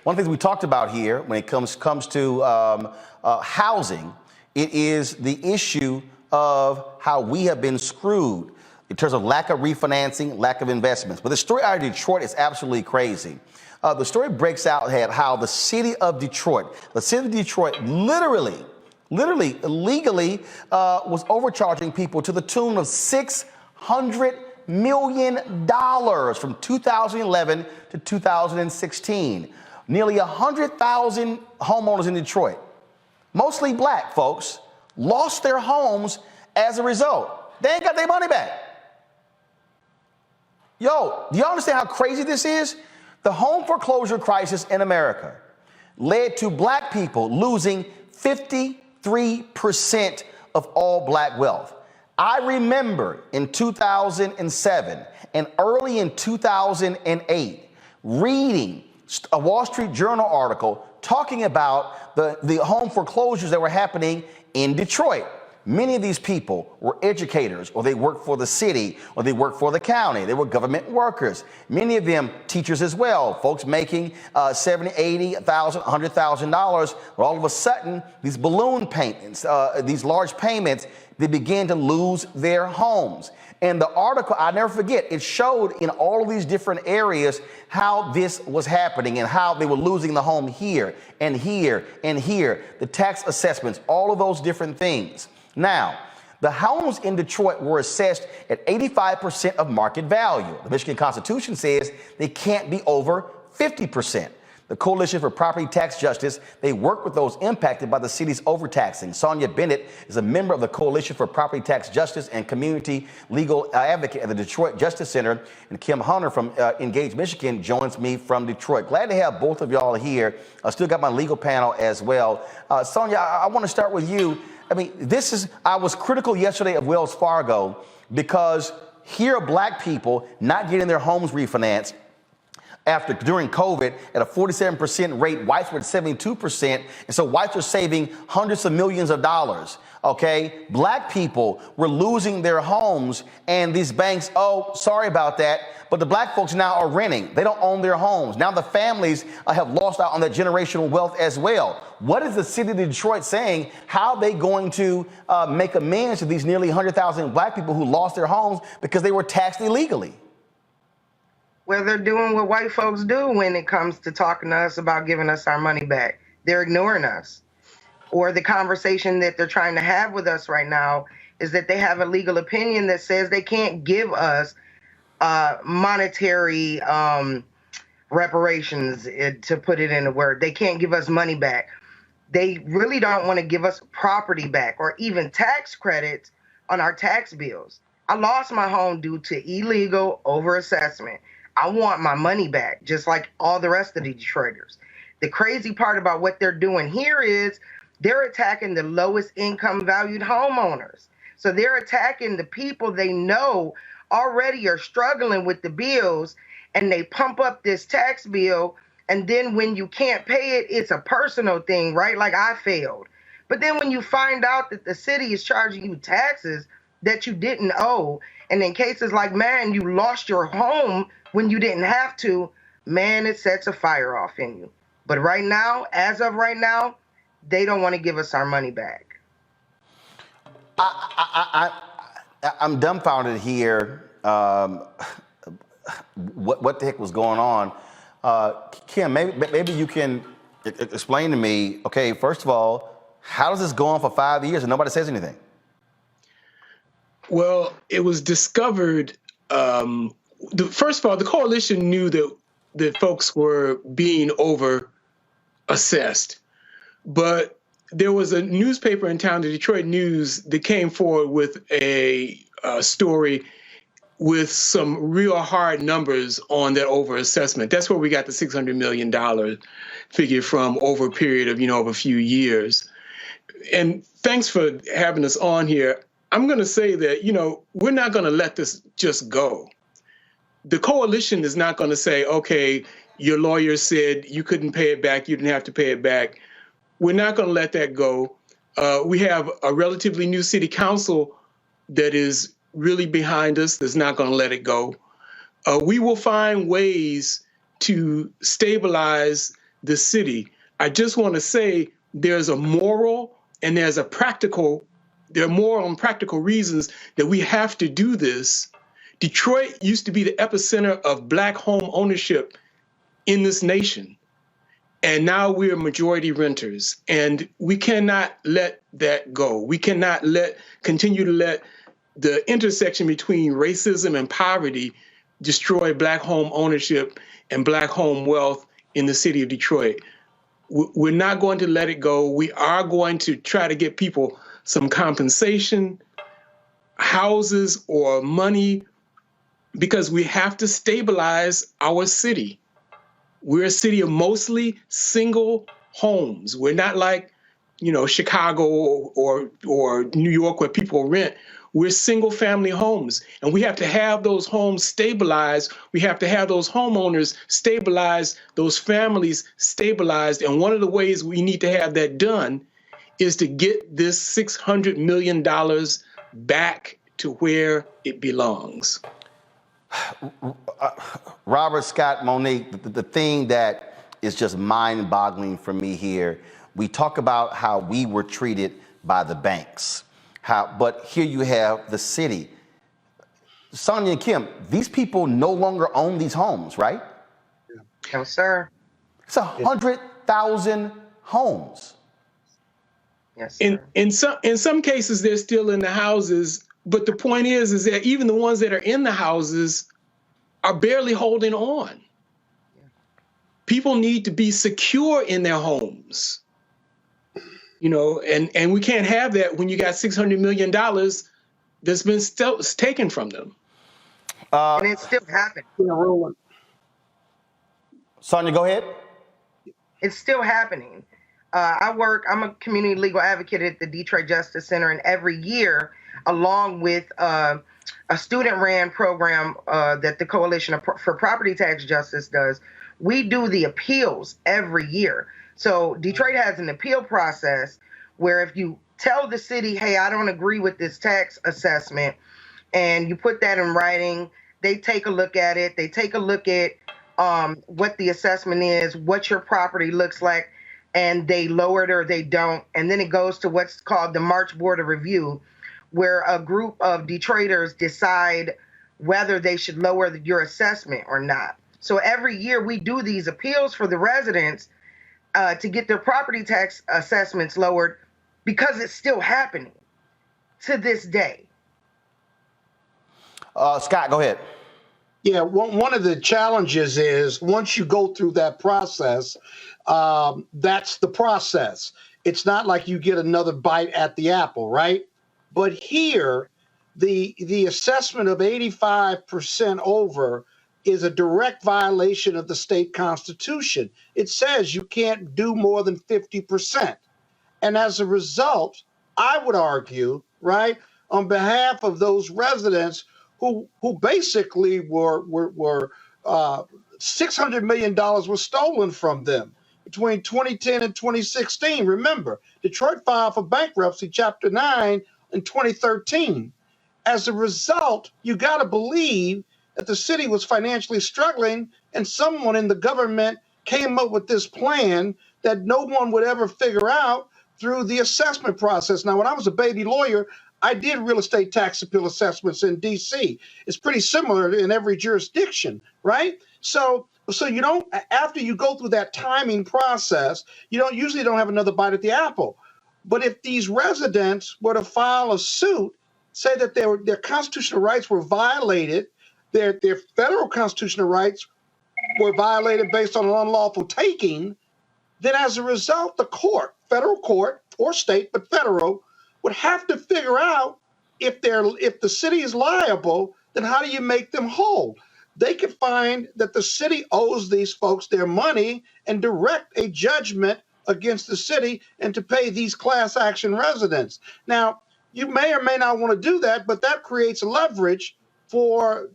One of the things we talked about here when it comes to housing, it is the issue of how we have been screwed in terms of lack of refinancing, lack of investments. But the story out of Detroit is absolutely crazy. The story breaks out how the city of Detroit, literally, illegally was overcharging people to the tune of $600 million from 2011 to 2016. Nearly 100,000 homeowners in Detroit, mostly black folks, lost their homes as a result. They ain't got their money back. Yo, do y'all understand how crazy this is? The home foreclosure crisis in America led to black people losing 53% of all black wealth. I remember in 2007 and early in 2008 reading a Wall Street Journal article talking about the home foreclosures that were happening in Detroit. Many of these people were educators, or they worked for the city, or they worked for the county. They were government workers. Many of them teachers as well, folks making $70,000, $80,000, $100,000. But all of a sudden, these balloon payments, these large payments, they began to lose their homes. And the article, I never forget, it showed in all of these different areas how this was happening and how they were losing the home here and here and here, the tax assessments, all of those different things. Now, the homes in Detroit were assessed at 85% of market value. The Michigan Constitution says they can't be over 50%. The Coalition for Property Tax Justice, they work with those impacted by the city's overtaxing. Sonja Bonnett is a member of the Coalition for Property Tax Justice and community legal advocate at the Detroit Justice Center. And Kim Hunter from Engage Michigan joins me from Detroit. Glad to have both of y'all here. I still got my legal panel as well. Sonja, I want to start with you. I mean, I was critical yesterday of Wells Fargo because here are black people not getting their homes refinanced during COVID at a 47% rate. Whites were at 72%. And so whites are saving hundreds of millions of dollars. OK, black people were losing their homes and these banks, oh, sorry about that. But the black folks now are renting. They don't own their homes. Now the families have lost out on that generational wealth as well. What is the city of Detroit saying? How are they going to make amends to these nearly 100,000 black people who lost their homes because they were taxed illegally? Well, they're doing what white folks do when it comes to talking to us about giving us our money back. They're ignoring us. Or the conversation that they're trying to have with us right now is that they have a legal opinion that says they can't give us monetary reparations, to put it in a word. They can't give us money back. They really don't want to give us property back or even tax credits on our tax bills. I lost my home due to illegal overassessment. I want my money back, just like all the rest of the Detroiters. The crazy part about what they're doing here is they're attacking the lowest income valued homeowners. So they're attacking the people they know already are struggling with the bills, and they pump up this tax bill. And then when you can't pay it, it's a personal thing, right? Like, I failed. But then when you find out that the city is charging you taxes that you didn't owe, and in cases like mine, you lost your home when you didn't have to, man, it sets a fire off in you. But right now, as of right now, they don't want to give us our money back. I'm dumbfounded here. What the heck was going on? Kim, maybe you can explain to me, okay, first of all, how does this go on for 5 years and nobody says anything? Well, it was discovered, first of all, the coalition knew that folks were being over assessed. But there was a newspaper in town, the Detroit News, that came forward with a story with some real hard numbers on that overassessment. That's where we got the $600 million figure from over a period of, over a few years. And thanks for having us on here. I'm going to say that, we're not going to let this just go. The coalition is not going to say, okay, your lawyer said you couldn't pay it back, you didn't have to pay it back. We're not going to let that go. We have a relatively new city council that is really behind us, that's not going to let it go. We will find ways to stabilize the city. I just want to say there's a moral and there are moral and practical reasons that we have to do this. Detroit used to be the epicenter of Black home ownership in this nation. And now we're majority renters, and we cannot let that go. We cannot continue to let the intersection between racism and poverty destroy Black home ownership and Black home wealth in the city of Detroit. We're not going to let it go. We are going to try to get people some compensation, houses, or money, because we have to stabilize our city. We're a city of mostly single homes. We're not like, Chicago or New York where people rent. We're single family homes, and we have to have those homes stabilized. We have to have those homeowners stabilized, those families stabilized. And one of the ways we need to have that done is to get this $600 million back to where it belongs. Robert, Scott, Monique, the thing that is just mind-boggling for me here, we talk about how we were treated by the banks, but here you have the city. Sonja and Kim, these people no longer own these homes, right? No, sir. It's 100,000 homes. Yes, sir. In some cases, they're still in the houses. But the point is that even the ones that are in the houses are barely holding on. People need to be secure in their homes, and we can't have that when you got $600 million that's been taken from them. And it's still happening. Roland. Sonja, go ahead. It's still happening. I'm a community legal advocate at the Detroit Justice Center, and every year, along with a student-ran program that the Coalition for Property Tax Justice does, we do the appeals every year. So Detroit has an appeal process where if you tell the city, hey, I don't agree with this tax assessment, and you put that in writing, they take a look at it. They take a look at what the assessment is, what your property looks like, and they lower it or they don't. And then it goes to what's called the March Board of Review, where a group of Detroiters decide whether they should lower your assessment or not. So every year we do these appeals for the residents to get their property tax assessments lowered, because it's still happening to this day. Scott, go ahead. Yeah, one of the challenges is once you go through that process, that's the process. It's not like you get another bite at the apple, right? But here, the assessment of 85% over is a direct violation of the state constitution. It says you can't do more than 50%. And as a result, I would argue, right, on behalf of those residents who basically were $600 million was stolen from them between 2010 and 2016. Remember, Detroit filed for bankruptcy, Chapter 9, in 2013. As a result, you got to believe that the city was financially struggling, and someone in the government came up with this plan that no one would ever figure out through the assessment process. Now, when I was a baby lawyer, I did real estate tax appeal assessments in D.C. It's pretty similar in every jurisdiction, right? So you don't, after you go through that timing process, you usually don't have another bite at the apple. But if these residents were to file a suit, say that their constitutional rights were violated, their federal constitutional rights were violated based on an unlawful taking, then as a result, the court, federal court or state, but federal, would have to figure out if the city is liable, then how do you make them whole? They could find that the city owes these folks their money and direct a judgment against the city and to pay these class action residents. Now, you may or may not want to do that, but that creates leverage for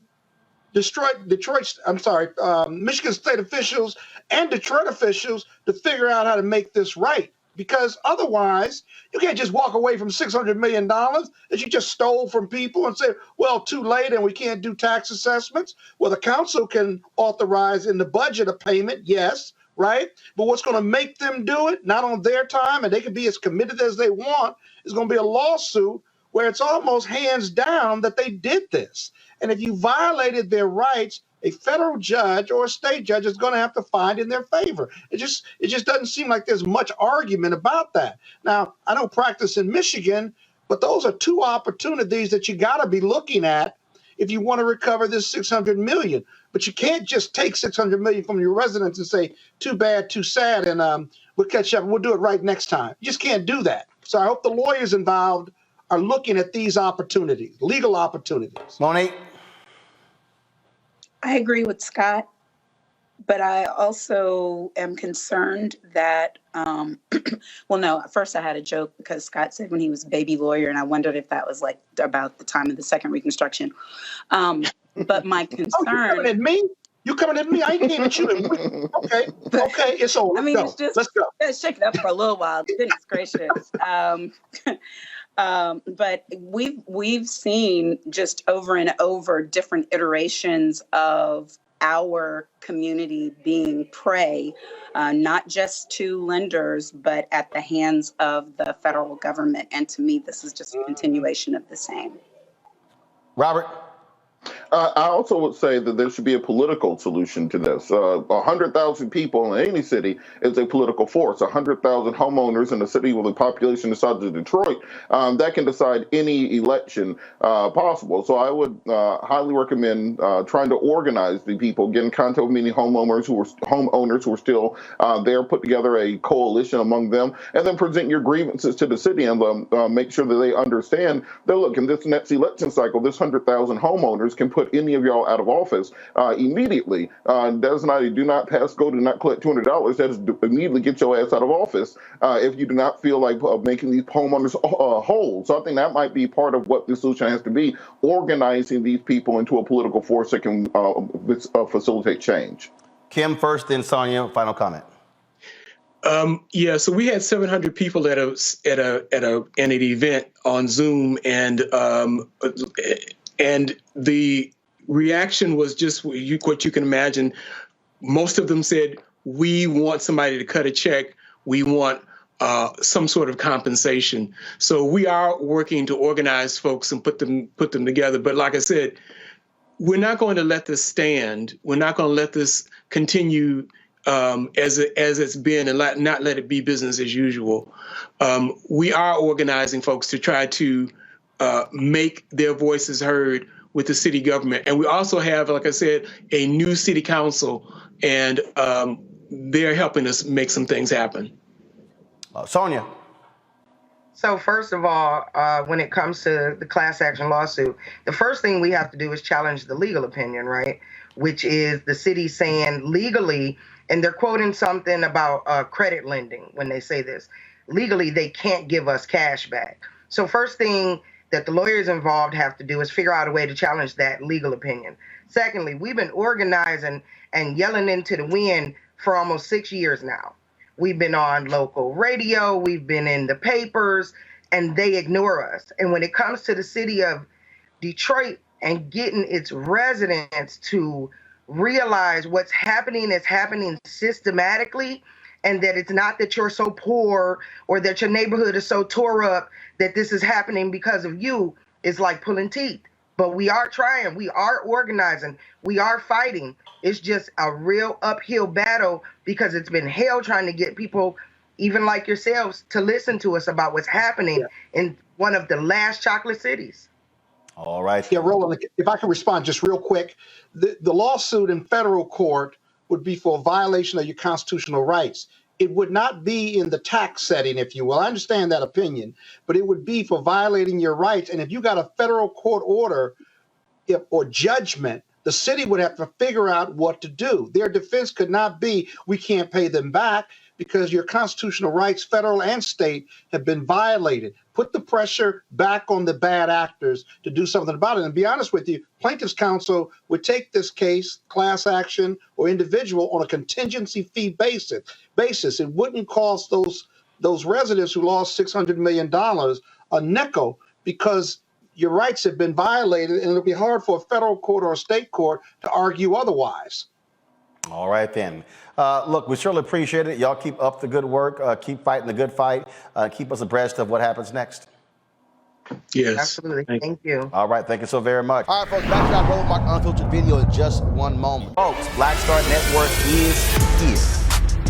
Michigan state officials and Detroit officials to figure out how to make this right. Because otherwise, you can't just walk away from $600 million that you just stole from people and say, well, too late and we can't do tax assessments. Well, the council can authorize in the budget a payment, yes, right? But what's going to make them do it, not on their time, and they can be as committed as they want, is going to be a lawsuit where it's almost hands down that they did this. And if you violated their rights, a federal judge or a state judge is going to have to find in their favor. It just doesn't seem like there's much argument about that. Now, I don't practice in Michigan, but those are two opportunities that you got to be looking at if you want to recover this $600 million. But you can't just take $600 million from your residents and say, too bad, too sad, and we'll catch up. We'll do it right next time. You just can't do that. So I hope the lawyers involved are looking at these opportunities, legal opportunities. Monique? I agree with Scott, but I also am concerned that, well, no, at first I had a joke because Scott said when he was a baby lawyer, and I wondered if that was like about the time of the second Reconstruction. But my concern. Oh, you coming at me? You coming at me? I ain't came at you. Okay, it's over. I mean, it's just, let's go. Let's shake it up for a little while. Goodness gracious. But we've seen just over and over different iterations of our community being prey, not just to lenders, but at the hands of the federal government. And to me, this is just a continuation of the same. Robert? I also would say that there should be a political solution to this. 100,000 people in any city is a political force. 100,000 homeowners in a city with a population the size of Detroit, that can decide any election possible. So I would highly recommend trying to organize the people, get in contact with many homeowners who are still there, put together a coalition among them, and then present your grievances to the city and make sure that they understand that, look, in this next election cycle, this 100,000 homeowners can put any of y'all out of office immediately. Do not pass go, do not collect $200. That is immediately get your ass out of office if you do not feel like making these homeowners whole. So I think that might be part of what the solution has to be, organizing these people into a political force that can facilitate change. Kim first, then Sonja, final comment. Yeah, so we had 700 people at an event on Zoom, and the reaction was just what you can imagine. Most of them said, we want somebody to cut a check. We want some sort of compensation. So we are working to organize folks and put them together. But like I said, we're not going to let this stand. We're not going to let this continue as it's been and not let it be business as usual. We are organizing folks to try to make their voices heard with the city government. And we also have, like I said, a new city council, and they're helping us make some things happen. Sonja. So first of all, when it comes to the class action lawsuit, the first thing we have to do is challenge the legal opinion, right? Which is the city saying legally, and they're quoting something about credit lending when they say this. Legally, they can't give us cash back. So first thing that the lawyers involved have to do is figure out a way to challenge that legal opinion. Secondly, we've been organizing and yelling into the wind for almost 6 years now. We've been on local radio, we've been in the papers, and they ignore us. And when it comes to the city of Detroit and getting its residents to realize what's happening is happening systematically, and that it's not that you're so poor or that your neighborhood is so tore up that this is happening because of you, is like pulling teeth. But we are trying, we are organizing, we are fighting. It's just a real uphill battle because it's been hell trying to get people, even like yourselves, to listen to us about what's happening in one of the last chocolate cities. All right. Yeah, Roland, if I can respond just real quick, the lawsuit in federal court would be for a violation of your constitutional rights. It would not be in the tax setting, if you will. I understand that opinion, but it would be for violating your rights. And if you got a federal court order or judgment, the city would have to figure out what to do. Their defense could not be, we can't pay them back because your constitutional rights, federal and state, have been violated. Put the pressure back on the bad actors to do something about it. And be honest with you, plaintiff's counsel would take this case, class action or individual, on a contingency fee basis. It wouldn't cost those residents who lost $600 million a nickel because your rights have been violated, and it'll be hard for a federal court or a state court to argue otherwise. All right, then. Look, we surely appreciate it. Y'all keep up the good work. Keep fighting the good fight. Keep us abreast of what happens next. Yes. Absolutely. Thank you. All right, thank you so very much. All right, folks, back to our Roland Martin Unfiltered video in just one moment. Folks, Black Star Network is here.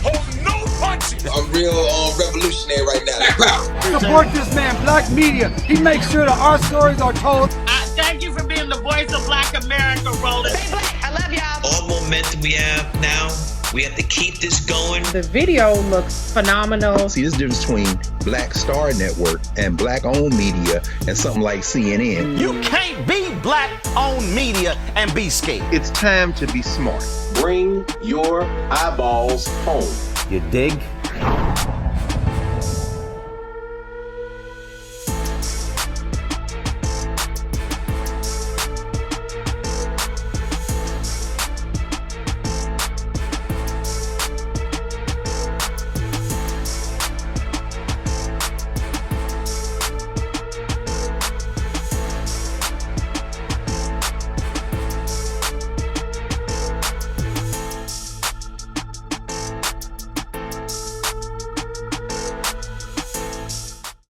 Hold no punches. I'm real revolutionary right now. Support this man, Black Media. He makes sure that our stories are told. Thank you for being the voice of Black America, Roland. Stay black. I love y'all. All momentum we have now, we have to keep this going. The video looks phenomenal. See, there's a difference between Black Star Network and Black-owned media and something like CNN. You can't be Black-owned media and be scared. It's time to be smart. Bring your eyeballs home. You dig?